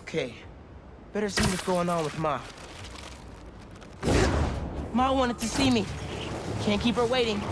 Okay. Better see what's going on with Ma. Ma wanted to see me. Can't keep her waiting.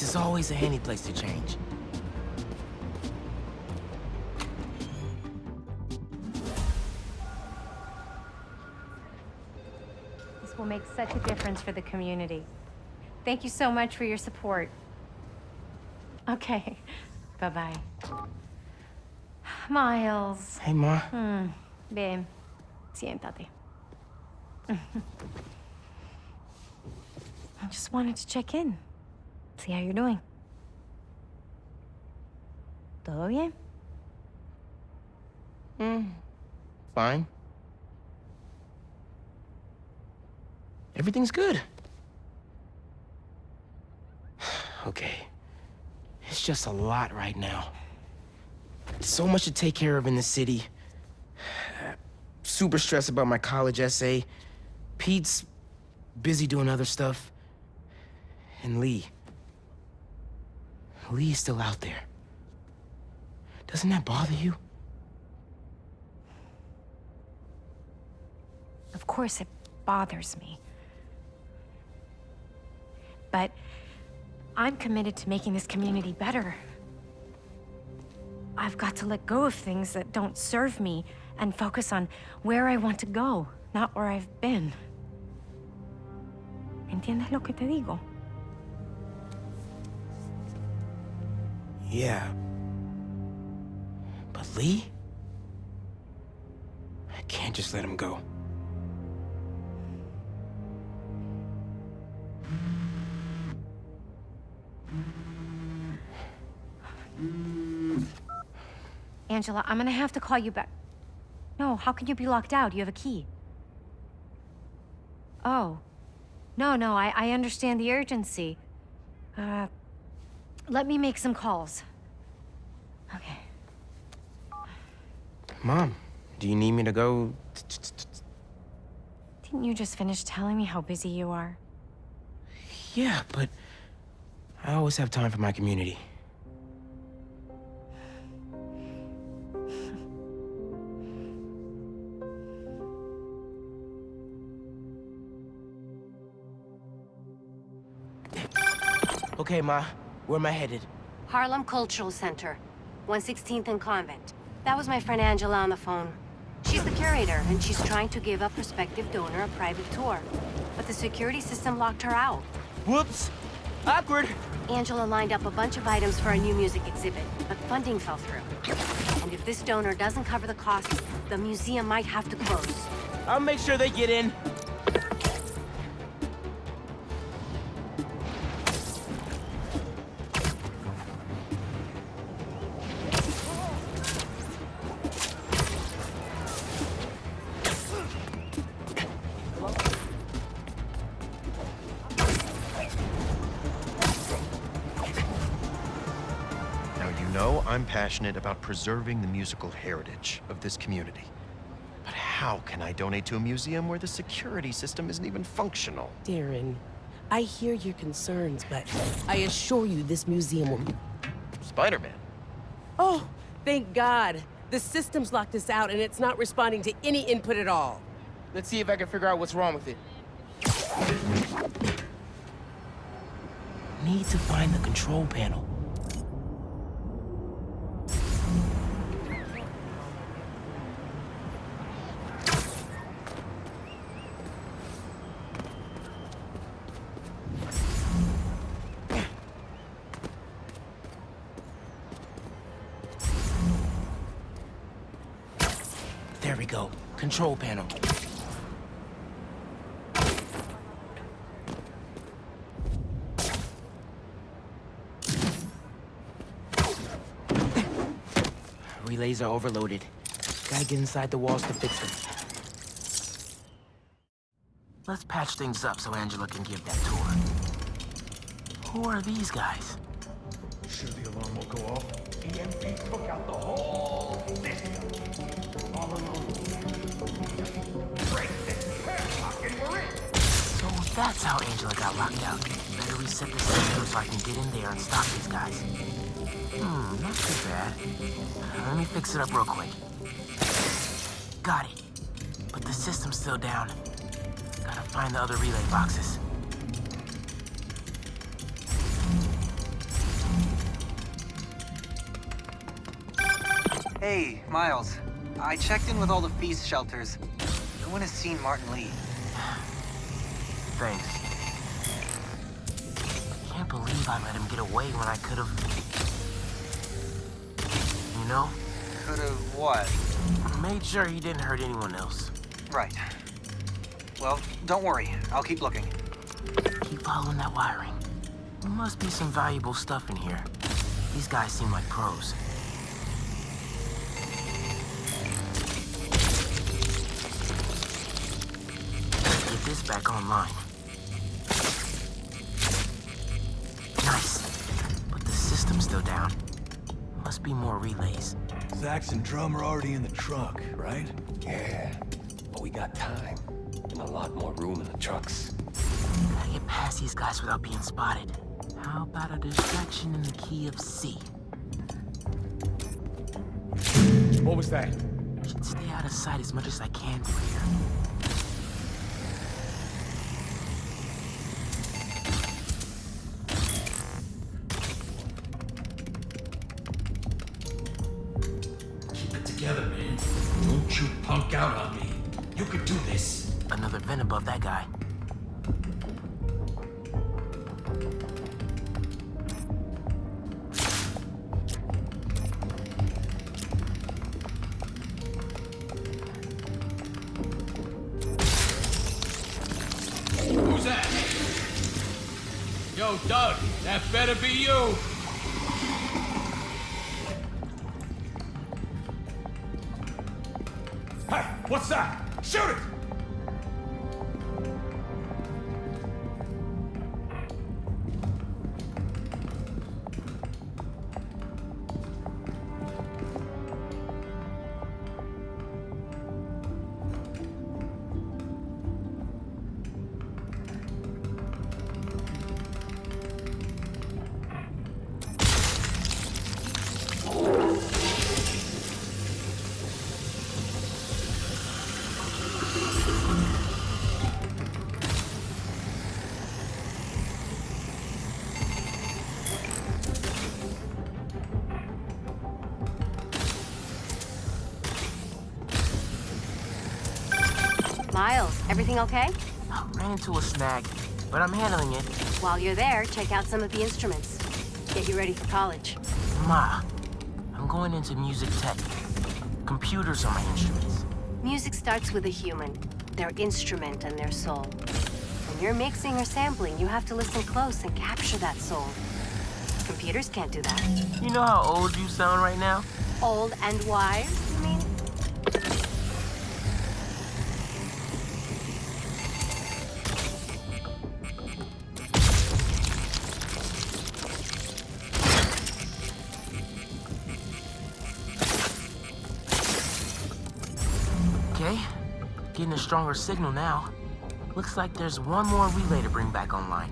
It's always a handy place to change. This will make such a difference for the community. Thank you so much for your support. Okay, bye-bye. Miles. Hey, Ma. Ven, siéntate. I just wanted to check in. See how you're doing. ¿Todo bien? Fine. Everything's good. Okay. It's just a lot right now. So much to take care of in the city. Super stressed about my college essay. Pete's busy doing other stuff. And Lee. Lee's still out there. Doesn't that bother you? Of course it bothers me. But I'm committed to making this community better. I've got to let go of things that don't serve me and focus on where I want to go, not where I've been. ¿Entiendes lo que te digo? Yeah. But Lee? I can't just let him go. Angela, I'm gonna have to call you back. No, how can you be locked out? You have a key. Oh. No, I understand the urgency. Let me make some calls. Okay. Mom, do you need me to go? Didn't you just finish telling me how busy you are? Yeah, but I always have time for my community. Okay, Ma, where am I headed? Harlem Cultural Center, 116th and Convent. That was my friend Angela on the phone. She's the curator, and she's trying to give a prospective donor a private tour. But the security system locked her out. Whoops! Awkward! Angela lined up a bunch of items for a new music exhibit, but funding fell through. And if this donor doesn't cover the costs, the museum might have to close. I'll make sure they get in. I'm passionate about preserving the musical heritage of this community. But how can I donate to a museum where the security system isn't even functional? Darren, I hear your concerns, but I assure you this museum will... Spider-Man. Oh, thank God. The system's locked us out and it's not responding to any input at all. Let's see if I can figure out what's wrong with it. Need to find the control panel. There we go. Control panel. relays are overloaded. Gotta get inside the walls to fix them. Let's patch things up so Angela can give that tour. Who are these guys? Sure the alarm will go off. EMP took out the whole system. All alone. Break this padlock and we're in. So that's how Angela got locked out. Better reset the system so I can get in there and stop these guys. Not too bad. Let me fix it up real quick. Got it. But the system's still down. Gotta find the other relay boxes. Hey, Miles. I checked in with all the feast shelters. No one has seen Martin Lee. Thanks. Can't believe I let him get away when I could've... You know? Could've what? Made sure he didn't hurt anyone else. Right. Well, don't worry. I'll keep looking. Keep following that wiring. There must be some valuable stuff in here. These guys seem like pros. Get this back online. Nice. But the system's still down. Must be more relays. Sax and drum are already in the truck, right? Yeah, but we got time. And a lot more room in the trucks. Gotta get past these guys without being spotted. How about a distraction in the key of C? What was that? Should stay out of sight as much as I can through here. Keep it together, man. Don't you punk out on me. You can do this. Another vent above that guy. Who's that? Yo, Doug, that better be you. Hey, what's that? Shoot it! Miles, everything okay? I ran into a snag, but I'm handling it. While you're there, check out some of the instruments. Get you ready for college. Ma, I'm going into music tech. Computers are my instruments. Music starts with a human, their instrument and their soul. When you're mixing or sampling, you have to listen close and capture that soul. Computers can't do that. You know how old you sound right now? Old and wise, you mean? Okay, getting a stronger signal now. Looks like there's one more relay to bring back online.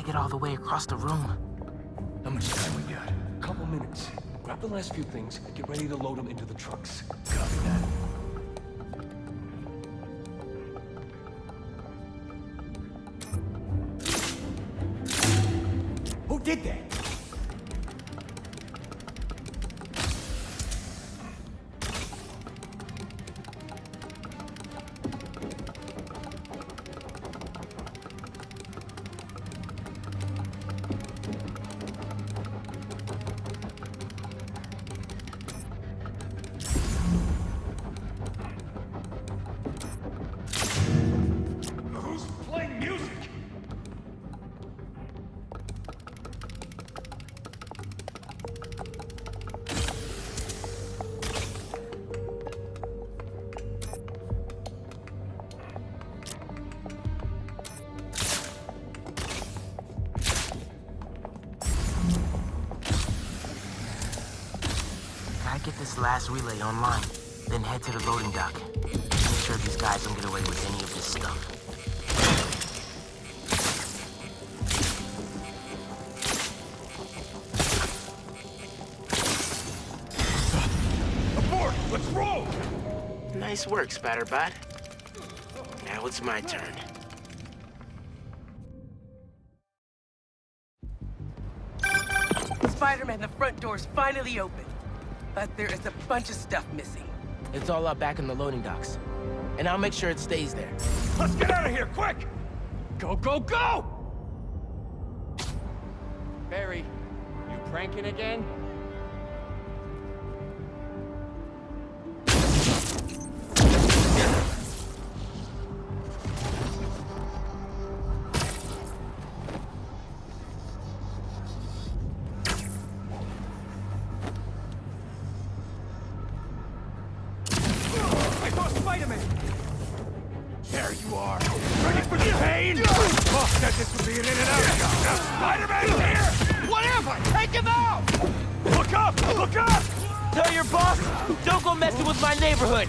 Get all the way across the room. How much time we got? Couple minutes. Grab the last few things and get ready to load them into the trucks. Copy that. Who did that? Who's playing music? Gotta get this last relay online, then head to the loading dock. Make sure these guys don't get away with any of this stuff. Abort! Let's roll! Nice work, Spider-Bot. Now it's my turn. Spider-Man, the front door's finally open. But there is a bunch of stuff missing. It's all up back in the loading docks. And I'll make sure it stays there. Let's get out of here, quick! Go, go, go! Barry, you pranking again? I saw Spider-Man! There you are! Ready for the pain? Oh, said this would be an in and out. Now Spider-Man's here! Whatever! Take him out! Look up! Look up! Tell your boss, don't go messing with my neighborhood.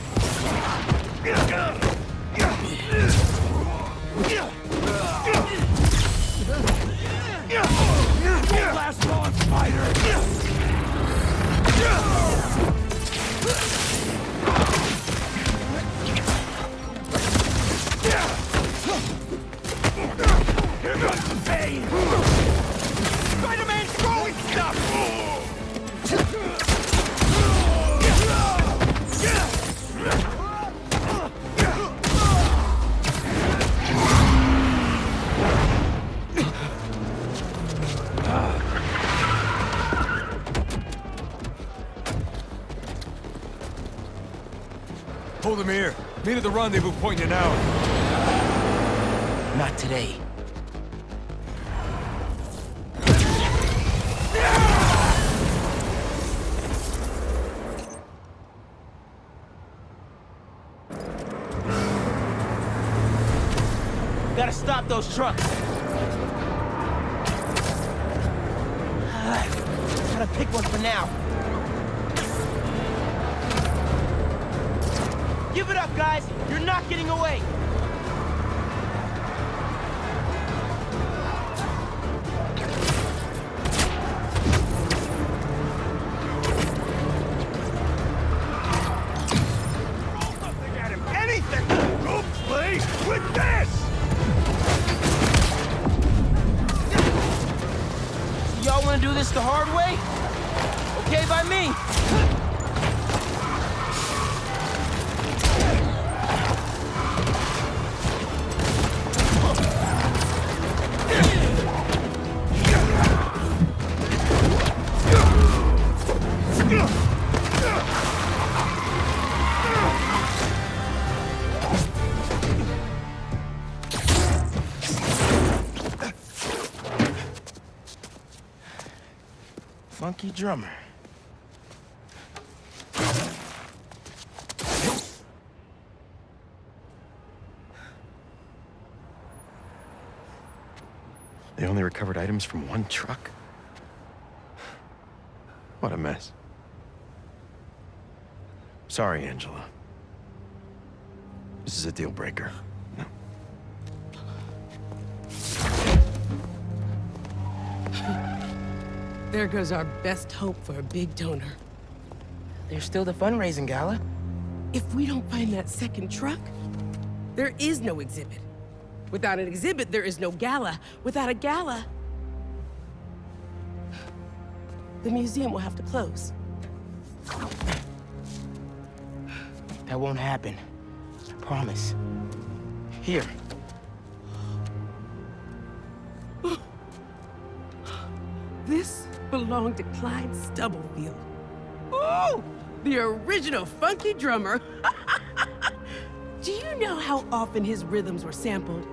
Last one, Spider! Here comes the pain! Spider-Man's throwing stuff! Hold him here. Meet at the rendezvous point in an hour. Not today. Gotta stop those trucks. Gotta pick one for now. Give it up, guys! You're not getting away! Throw something at him! Anything! Go play with this! Y'all wanna do this the hard way? Okay by me! Funky drummer. They only recovered items from one truck? What a mess. Sorry, Angela. This is a deal breaker. No. There goes our best hope for a big donor. There's still the fundraising gala. If we don't find that second truck, there is no exhibit. Without an exhibit, there is no gala. Without a gala, the museum will have to close. That won't happen. I promise. Here. This belonged to Clyde Stubblefield. Ooh! The original funky drummer. Do you know how often his rhythms were sampled?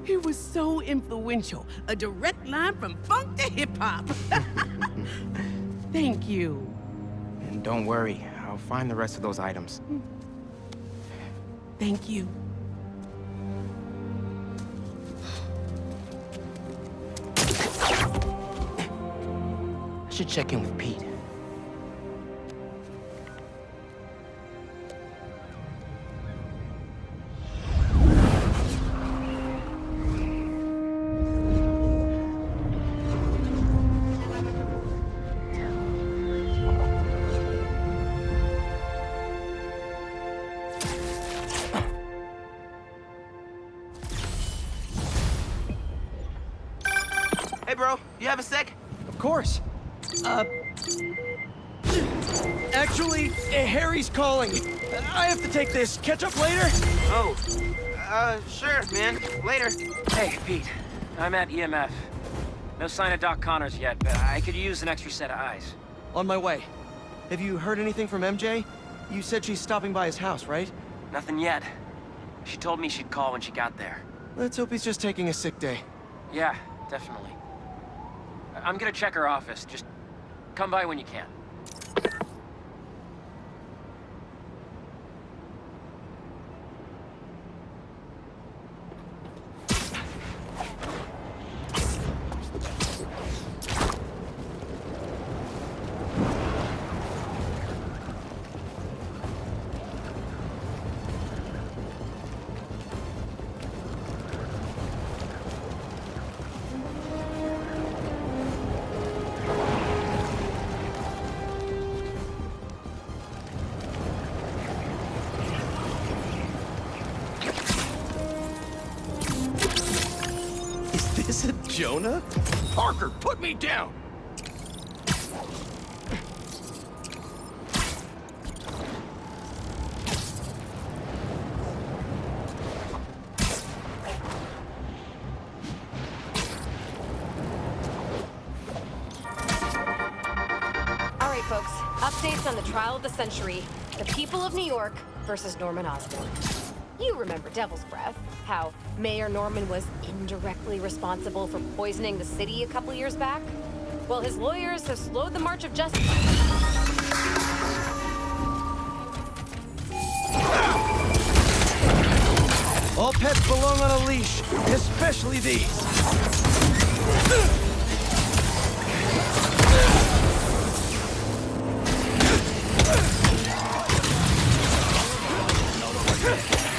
He was so influential. A direct line from funk to hip-hop. Thank you. And don't worry, I'll find the rest of those items. Thank you. I should check in with Pete. Hey, bro, you have a sec? Of course. Actually, Harry's calling. I have to take this. Catch up later? Oh, sure, man. Later. Hey, Pete. I'm at EMF. No sign of Doc Connors yet, but I could use an extra set of eyes. On my way. Have you heard anything from MJ? You said she's stopping by his house, right? Nothing yet. She told me she'd call when she got there. Let's hope he's just taking a sick day. Yeah, definitely. I'm gonna check her office. Just come by when you can. Is it Jonah? Parker, put me down! All right, folks. Updates on the trial of the century. The people of New York versus Norman Osborn. You remember Devil's Breath, how Mayor Norman was indirectly responsible for poisoning the city a couple years back? Well, his lawyers have slowed the march of justice. All pets belong on a leash, especially these.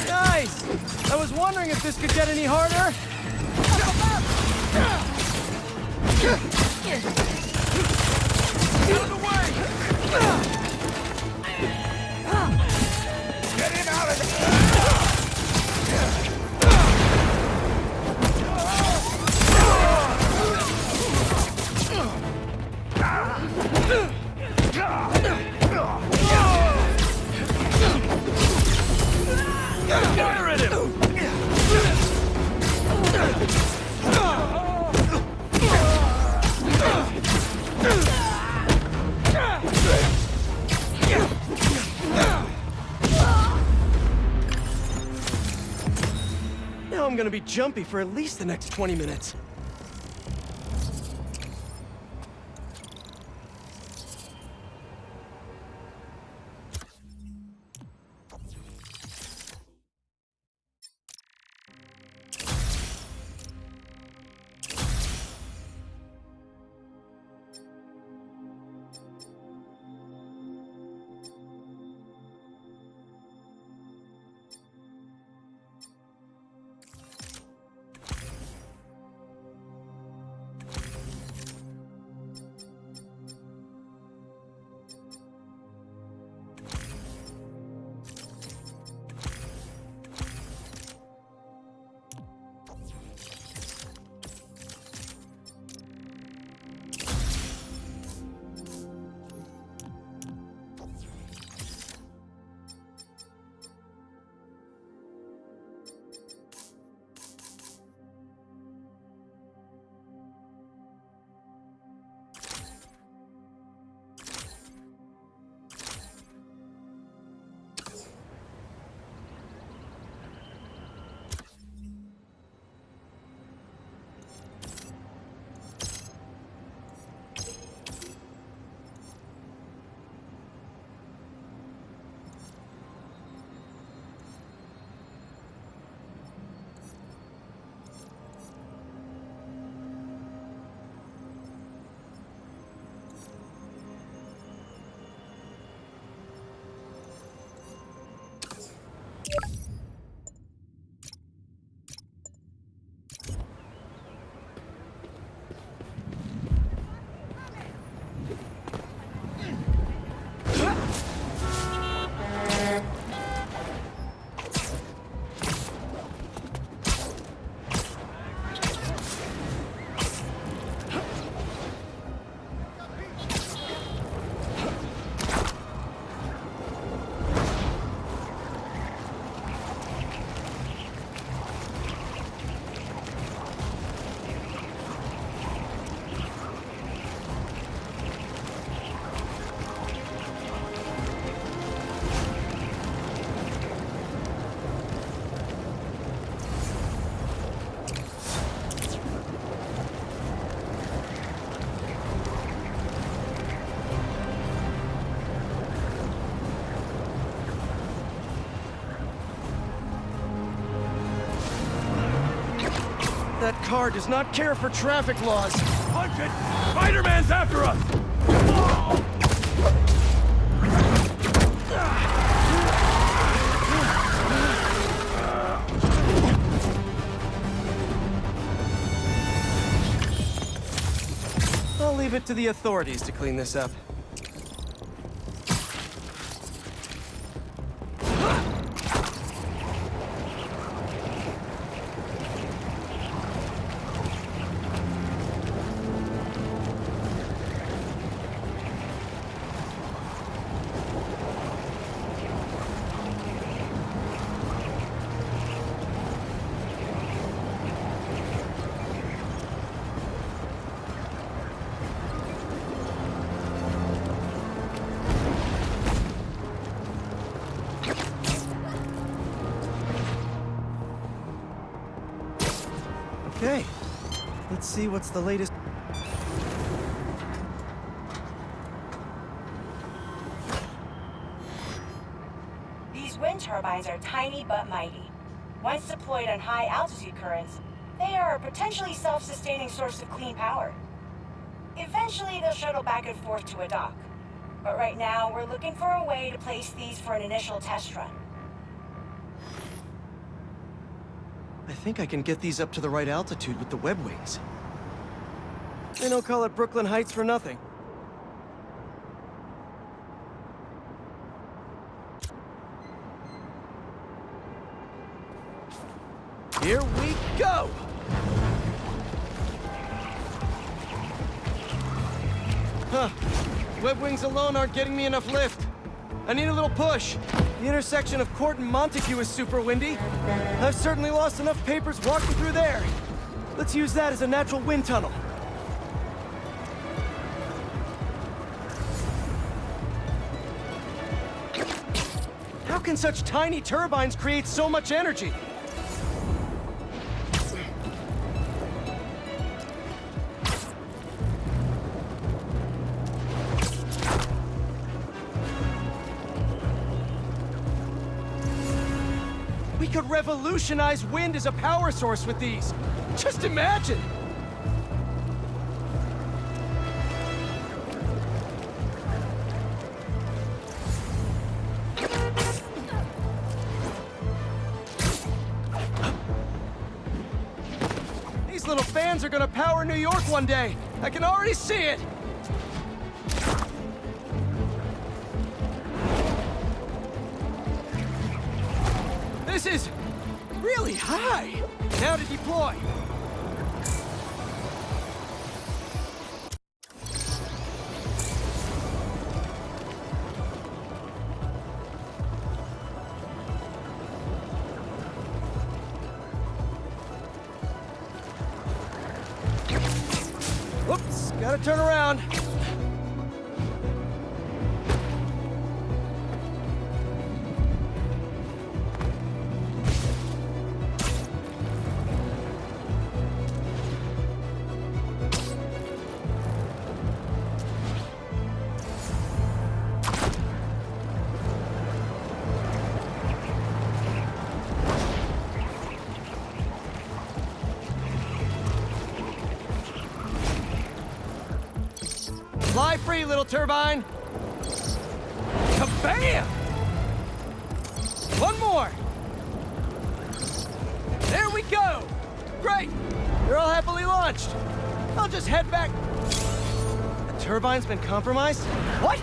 Nice! I was wondering if this could get any harder. Out of the way! Get him out of Fire at him! Now I'm gonna be jumpy for at least the next 20 minutes. that car does not care for traffic laws. Punch it! Spider-Man's after us! I'll leave it to the authorities to clean this up. Okay, let's see what's the latest. These wind turbines are tiny but mighty. Once deployed on high altitude currents, they are a potentially self-sustaining source of clean power. Eventually, they'll shuttle back and forth to a dock. But right now, we're looking for a way to place these for an initial test run. I think I can get these up to the right altitude with the web wings. They don't call it Brooklyn Heights for nothing. Here we go! Huh. Web wings alone aren't getting me enough lift. I need a little push. The intersection of Court and Montague is super windy. I've certainly lost enough papers walking through there. Let's use that as a natural wind tunnel. How can such tiny turbines create so much energy? We could revolutionize wind as a power source with these. Just imagine! These little fans are gonna power New York one day. I can already see it! This is really high! Now to deploy. Whoops, gotta turn around. Fly free, little turbine! Kabam! One more! There we go! Great! They're all happily launched. I'll just head back. The turbine's been compromised? What?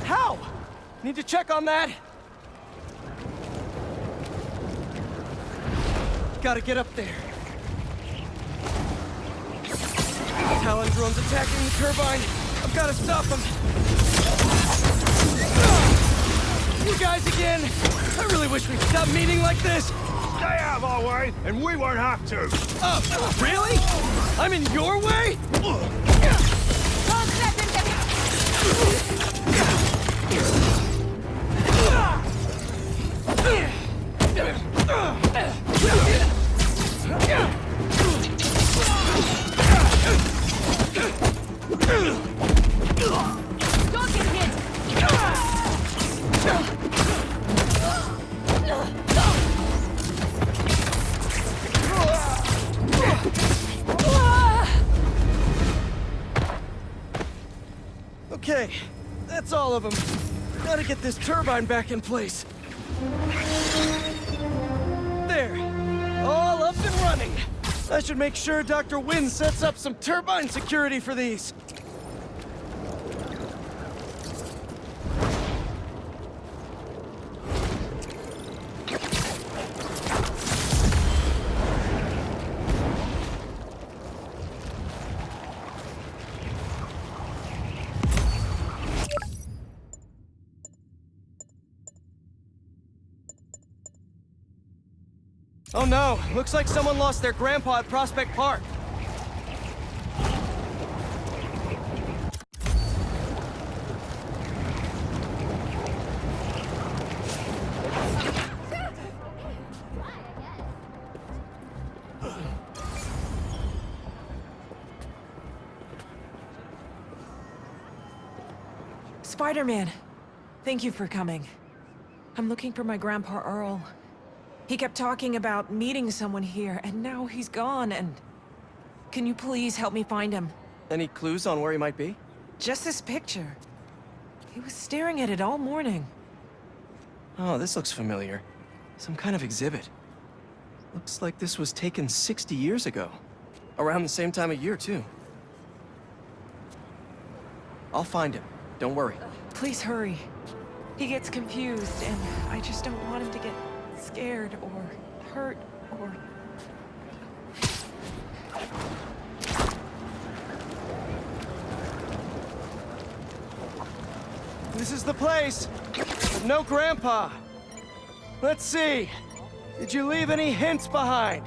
How? Need to check on that. Gotta get up there. Talon drone's attacking the turbine. I've got to stop them! You guys again! I really wish we'd stop meeting like this! Stay out of our way, and we won't have to! Really? I'm in your way? Don't get hit! Okay, that's all of them. Gotta get this turbine back in place. There, all up and running. I should make sure Dr. Wynn sets up some turbine security for these. Oh no, looks like someone lost their grandpa at Prospect Park. Spider-Man, thank you for coming. I'm looking for my Grandpa Earl. He kept talking about meeting someone here, and now he's gone, and... Can you please help me find him? Any clues on where he might be? Just this picture. He was staring at it all morning. Oh, this looks familiar. Some kind of exhibit. Looks like this was taken 60 years ago. Around the same time of year, too. I'll find him. Don't worry. Please hurry. He gets confused, and I just don't want him to get scared or hurt or... This is the place, but no Grandpa. Let's see. Did you leave any hints behind?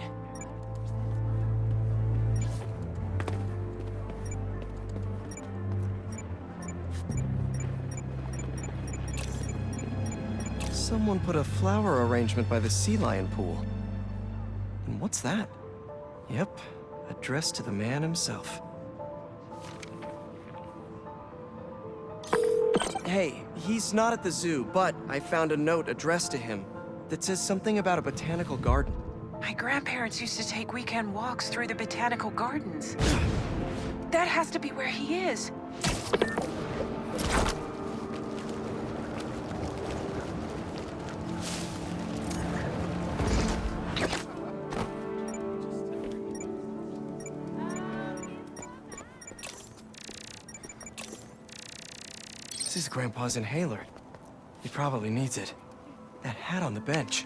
Someone put a flower arrangement by the sea lion pool. And what's that? Yep, addressed to the man himself. Hey, he's not at the zoo, but I found a note addressed to him that says something about a botanical garden. My grandparents used to take weekend walks through the botanical gardens. That has to be where he is. This is Grandpa's inhaler. He probably needs it. That hat on the bench.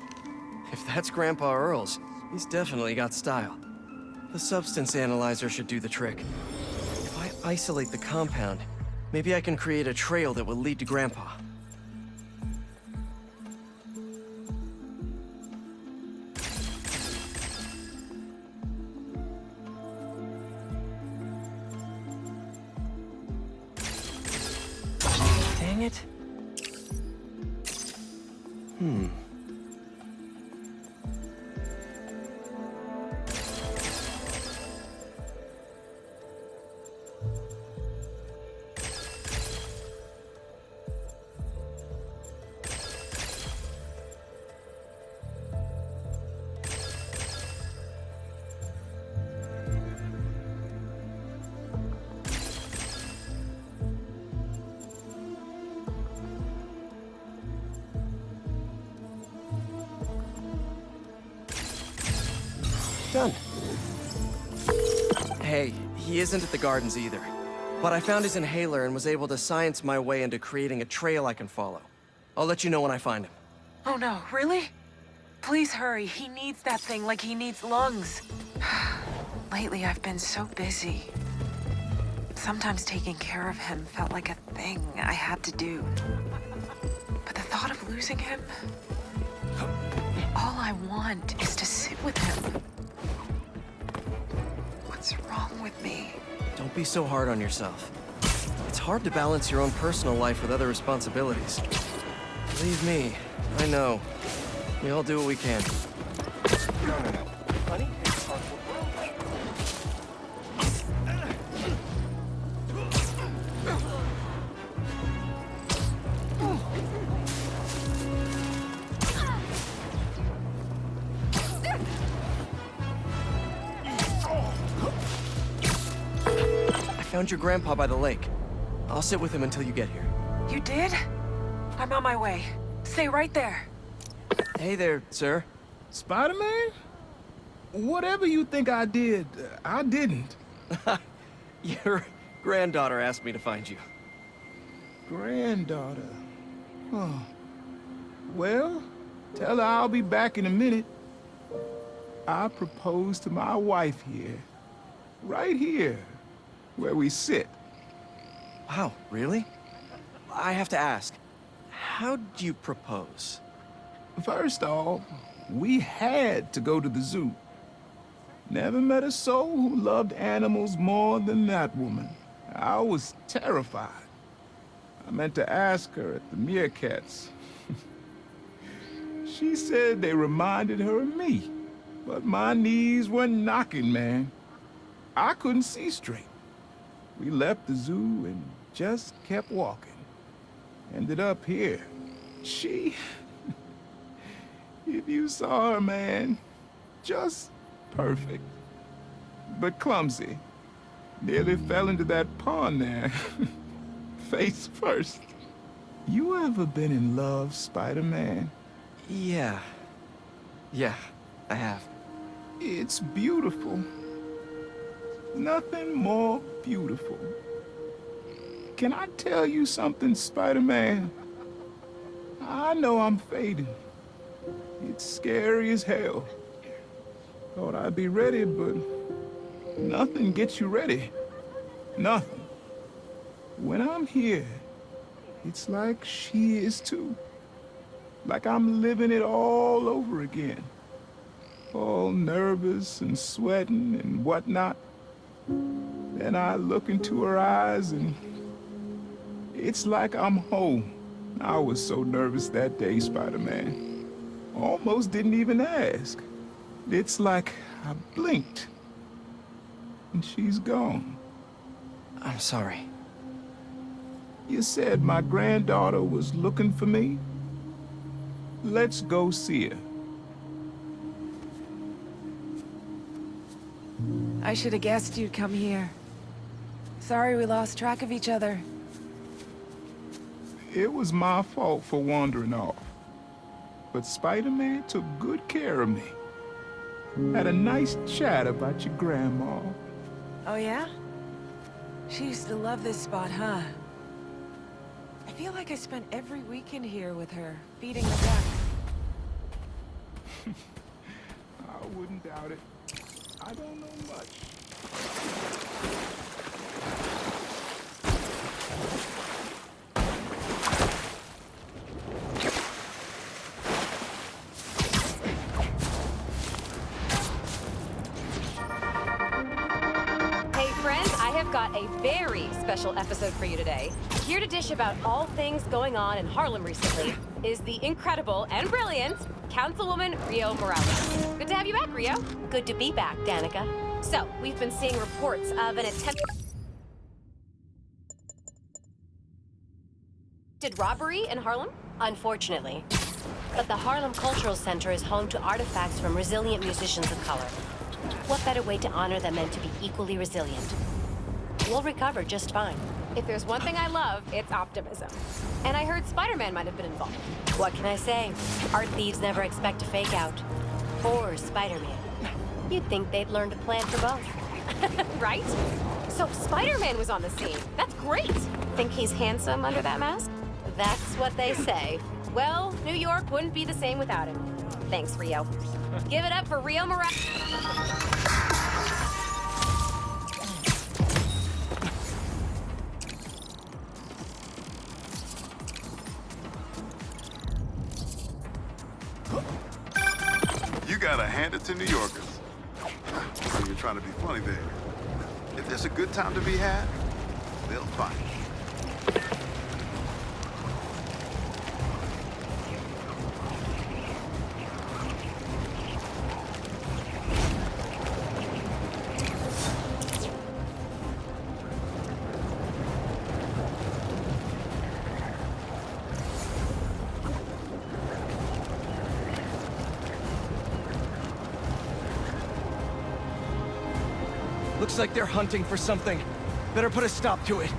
If that's Grandpa Earl's, he's definitely got style. The substance analyzer should do the trick. If I isolate the compound, maybe I can create a trail that will lead to Grandpa. Dang it. Done. Hey, he isn't at the gardens either. But I found his inhaler and was able to science my way into creating a trail I can follow. I'll let you know when I find him. Oh no, really? Please hurry. He needs that thing like he needs lungs. Lately, I've been so busy. Sometimes taking care of him felt like a thing I had to do. But the thought of losing him... All I want is to sit with him. What's wrong with me? Don't be so hard on yourself. It's hard to balance your own personal life with other responsibilities. Believe me, I know. We all do what we can. No. Honey, it's hard for I found your grandpa by the lake. I'll sit with him until you get here. You did? I'm on my way. Stay right there. Hey there, sir. Spider-Man? Whatever you think I did, I didn't. Your granddaughter asked me to find you. Granddaughter. Oh. Well, tell her I'll be back in a minute. I proposed to my wife here. Right here, where we sit. Wow, really? I have to ask, how'd you propose? First off, we had to go to the zoo. Never met a soul who loved animals more than that woman. I was terrified. I meant to ask her at the meerkats. She said they reminded her of me, but my knees were knocking, man. I couldn't see straight. We left the zoo and just kept walking. Ended up here. She... If you saw her, man, just perfect. But clumsy. Nearly fell into that pond there. Face first. You ever been in love, Spider-Man? Yeah. Yeah, I have. It's beautiful. Nothing more beautiful. Can I tell you something, Spider-Man? I know I'm fading. It's scary as hell. Thought I'd be ready, but nothing gets you ready. Nothing. When I'm here, it's like she is too. Like I'm living it all over again. All nervous and sweating and whatnot. Then I look into her eyes and it's like I'm home. I was so nervous that day, Spider-Man. Almost didn't even ask. It's like I blinked and she's gone. I'm sorry. You said my granddaughter was looking for me? Let's go see her. I should have guessed you'd come here. Sorry we lost track of each other. It was my fault for wandering off. But Spider-Man took good care of me. Had a nice chat about your grandma. Oh yeah? She used to love this spot, huh? I feel like I spent every weekend here with her, feeding the duck. I wouldn't doubt it. I don't know much. Got a very special episode for you today. Here to dish about all things going on in Harlem recently is the incredible and brilliant Councilwoman Rio Morales. Good to have you back, Rio. Good to be back, Danica. So, we've been seeing reports of an attempted robbery in Harlem? Unfortunately. But the Harlem Cultural Center is home to artifacts from resilient musicians of color. What better way to honor them than to be equally resilient? We'll recover just fine. If there's one thing I love, it's optimism. And I heard Spider-Man might have been involved. What can I say? Art thieves never expect a fake out. Or Spider-Man. You'd think they'd learn to plan for both. Right? So Spider-Man was on the scene. That's great. Think he's handsome under that mask? That's what they say. Well, New York wouldn't be the same without him. Thanks, Rio. Give it up for Rio Morales. You gotta hand it to New Yorkers. You're trying to be funny there. If there's a good time to be had, they'll find it. Looks like they're hunting for something. Better put a stop to it.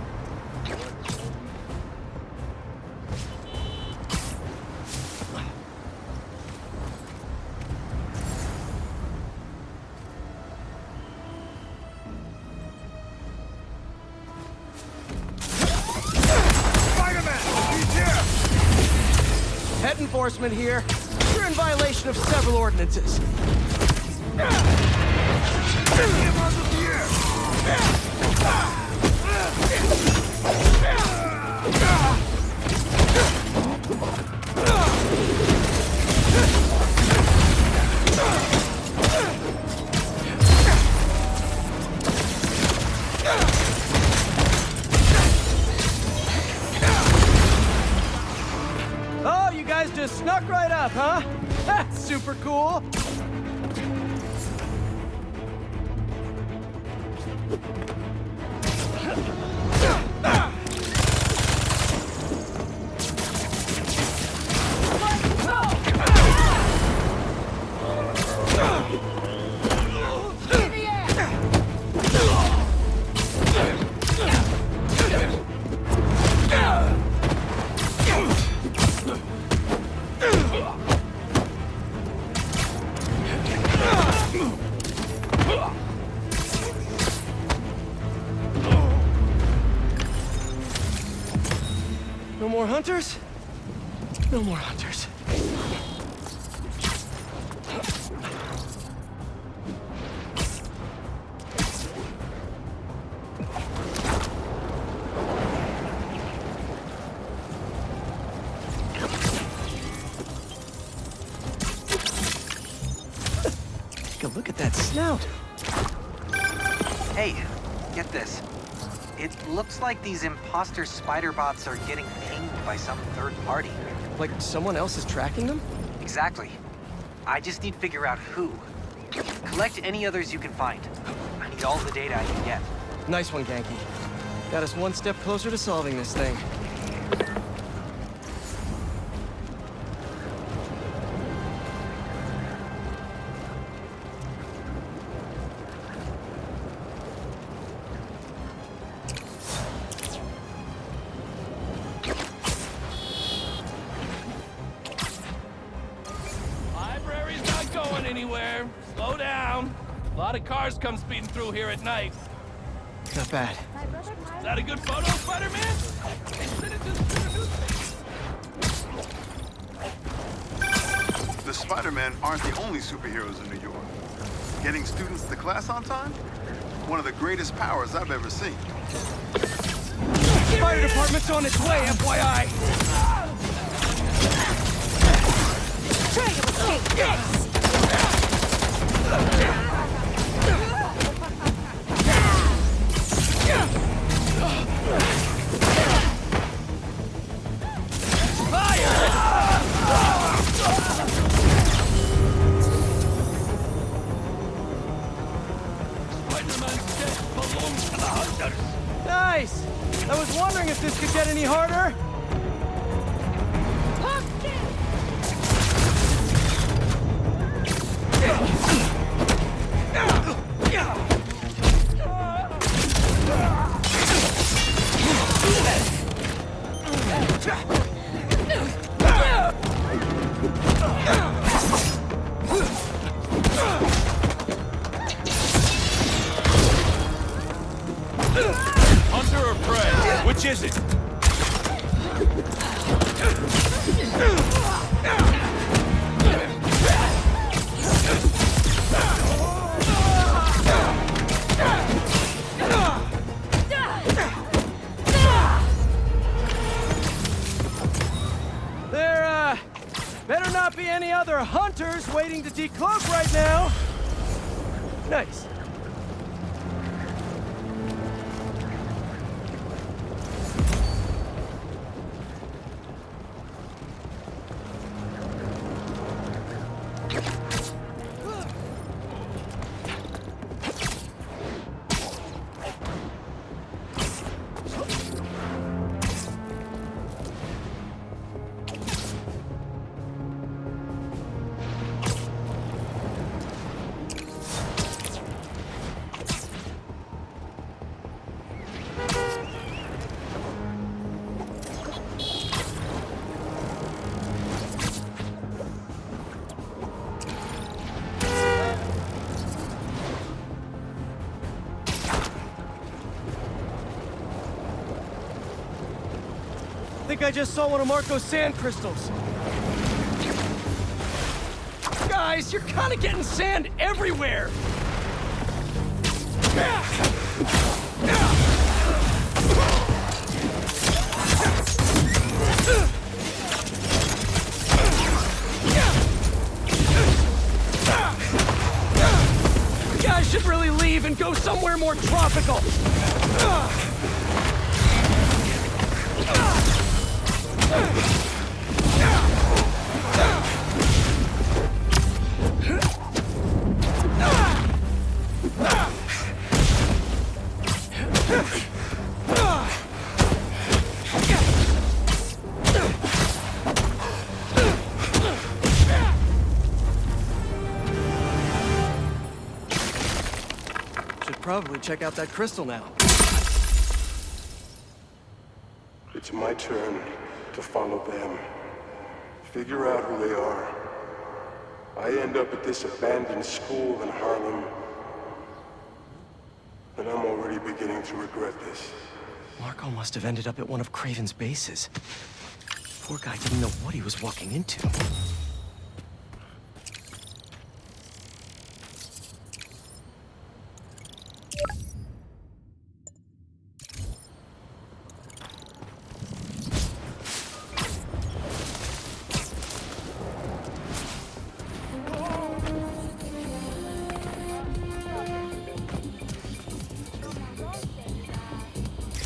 Pet enforcement here. You're in violation of several ordinances. Oh, you guys just snuck right up, huh? That's super cool. No more hunters? No more hunters. Take a look at that snout. Hey, get this. It looks like these imposter spider bots are getting pinged by some third party. Like someone else is tracking them? Exactly. I just need to figure out who. Collect any others you can find. I need all the data I can get. Nice one, Genki. Got us one step closer to solving this thing. Library's not going anywhere. Slow down. A lot of cars come speeding through here at night. Not bad. Is that a good photo, Spider-Man? The Spider-Men aren't the only superheroes in New York. Getting students to class on time? One of the greatest powers I've ever seen. Fire department's on its way, FYI! Try to escape this! Nice! I was wondering if this could get any harder. Hunter or prey? Which is it? There, better not be any other hunters waiting to decloak right now. Nice. think I just saw one of Marco's sand crystals. Guys, you're kind of getting sand everywhere! You guys should really leave and go somewhere more tropical! Probably check out that crystal now. It's my turn to follow them. Figure out who they are. I end up at this abandoned school in Harlem, and I'm already beginning to regret this. Marco must have ended up at one of Craven's bases. Poor guy didn't know what he was walking into.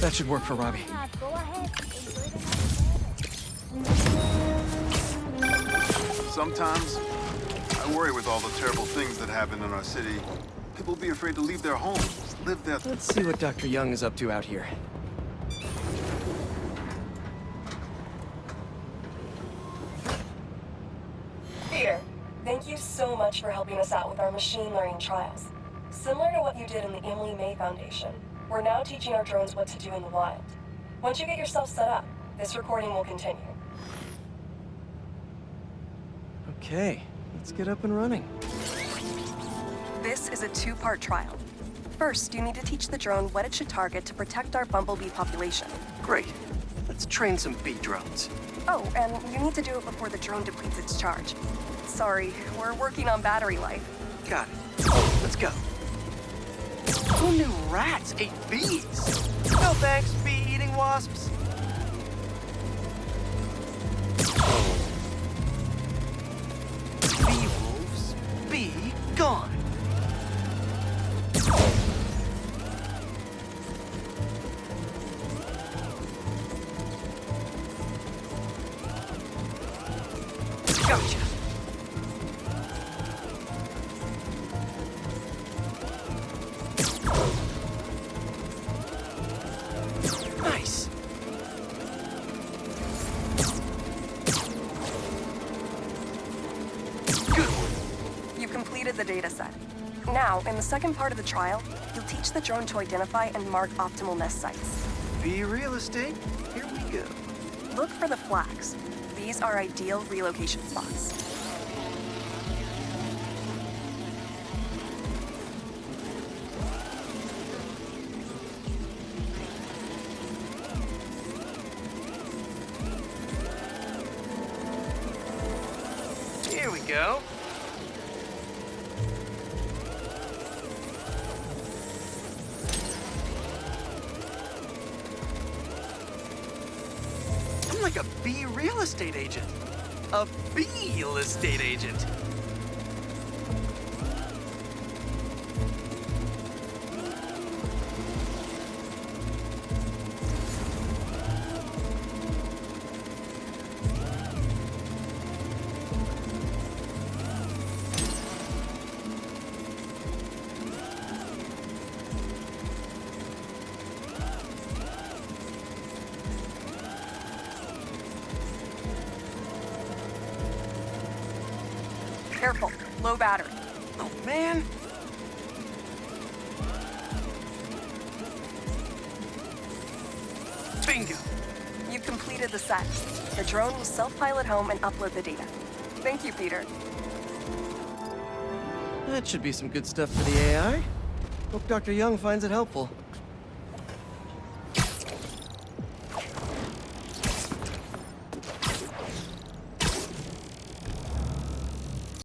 That should work for Robbie. Sometimes, I worry with all the terrible things that happen in our city. People will be afraid to leave their homes, live there. Let's see what Dr. Young is up to out here. Peter, thank you so much for helping us out with our machine learning trials. Similar to what you did in the Emily May Foundation, we're now teaching our drones what to do in the wild. Once you get yourself set up, this recording will continue. Okay, let's get up and running. This is a two-part trial. First, you need to teach the drone what it should target to protect our bumblebee population. Great. Let's train some bee drones. Oh, and you need to do it before the drone depletes its charge. Sorry, we're working on battery life. Got it. Let's go. Who knew rats ate bees? No thanks, bee-eating wasps. Bee wolves, be gone. Gotcha. Nice. Good one. You've completed the data set. Now, in the second part of the trial, you'll teach the drone to identify and mark optimal nest sites. Bee real estate? Here we go. Look for the flags. These are ideal relocation spots. Here we go. I'm like a bee real estate agent. A bee real estate agent. Careful, low battery. Oh, man. Bingo. You've completed the set. The drone will self-pilot home and upload the data. Thank you, Peter. That should be some good stuff for the AI. Hope Dr. Young finds it helpful.